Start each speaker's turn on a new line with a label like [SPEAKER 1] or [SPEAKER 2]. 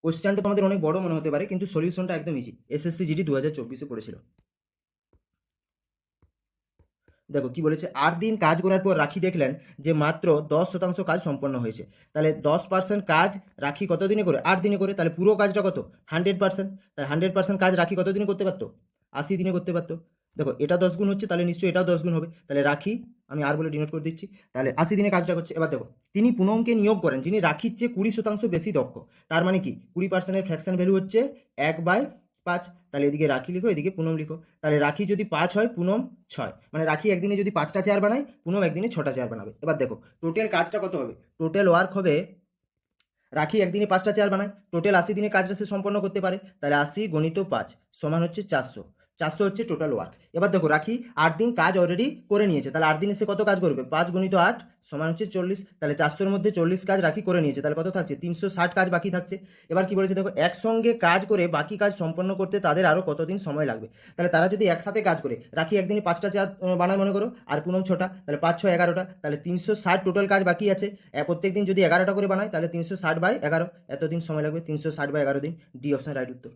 [SPEAKER 1] কোশ্চেনটা তোমাদের অনেক বড় মনে হতে পারে, কিন্তু সলিউশনটা একদম ইজি। এসএসসি জিডি 2024-এ পড়েছিল। দেখো কি বলেছে, 8 দিন কাজ করার পর রাখি দেখলেন যে মাত্র 10% কাজ সম্পন্ন হয়েছে। তাহলে 10% কাজ রাখি কত দিনে করে? 8 দিনে করে। তাহলে পুরো কাজটা কত? 100%। তাহলে 100% কাজ রাখি কত দিনে করতে পারতো? 80 দিনে করতে পারতো। দেখো এটা 10 গুণ হচ্ছে, তাহলে নিশ্চয়ই এটাও 10 গুণ হবে। তাহলে রাখি, আমি আর বলে ডিনোট করে দিচ্ছি, তাহলে 80 দিনে কাজটা করছে। এবার দেখো, তিনি পুনমকে নিয়োগ করেন যিনি রাখির চেয়ে 20% বেশি দক্ষ। তার মানে কি, 20%-এর ফ্র্যাকশন ভ্যালু হচ্ছে 1/5। তাহলে এদিকে রাখি লিখো, এদিকে পুনম লিখো। তাহলে রাখি যদি 5 হয়, পুনম 6। মানে রাখি একদিনে যদি 5টা চেয়ার বানায়, পুনম একদিনে 6টা চেয়ার বানাবে। এবার দেখো টোটাল কাজটা কত হবে? টোটাল ওয়ার্ক হবে, রাখি একদিনে 5টা চেয়ার বানায়, টোটাল 80 দিনে কাজটা সে সম্পন্ন করতে পারে। তাহলে 80 গণিত 5 সমান হচ্ছে 400। 400 হচ্ছে টোটাল ওয়ার্ক। এবার দেখো রাখি 8 দিন কাজ অলরেডি করে নিয়েছে, তাহলে 8 দিনে সে কত কাজ করবে? 5 গণিত 8 সমান হচ্ছে 40। তাহলে 400-এর মধ্যে 40 কাজ রাখি করে নিয়েছে, তাহলে কত থাকছে? 360 কাজ বাকি থাকছে। এবার কি বলেছে দেখো, একসঙ্গে কাজ করে বাকি কাজ সম্পন্ন করতে তাদের আরও কতদিন সময় লাগবে? তাহলে তারা যদি একসাথে কাজ করে, রাখি একদিনে 5টা চেয়ার বানায় মনে করো, আর পুনম 6টা, তাহলে 5 6 11টা, তাহলে 360 টোটাল কাজ বাকি আছে। প্রত্যেক দিন যদি 11টা করে বানায়, তাহলে 360/11, এতদিন সময় লাগবে, 360/11 দিন। ডি অপশন রাইট উত্তর।